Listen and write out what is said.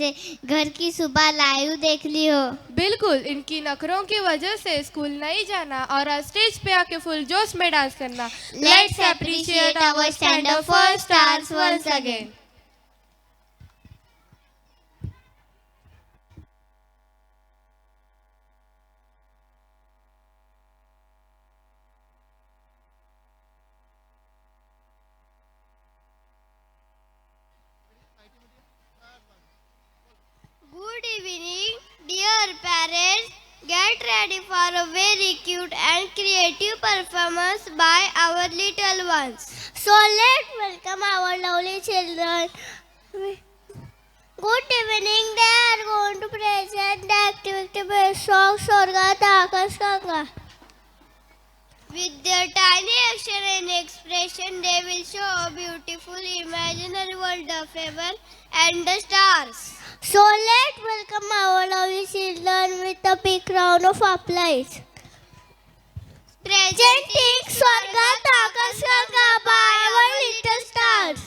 से घर की सुबह लाइव देख ली हो। बिल्कुल, इनकी नखरों की वजह से स्कूल नहीं जाना और आज स्टेज पे आके फुल जोश में डांस करना। Let's appreciate our stand-up for stars once again. Good evening, dear parents. Get ready for a very cute and creative performance by our little ones. So let's welcome our lovely children. Good evening. They are going to present the activity based song Sorga Takas Ganga. With their tiny action and expression, they will show a beautiful imaginary world of heaven and the stars. So let's welcome our lovely children with a big round of applause. Presenting Swarga Takasganga by our little stars.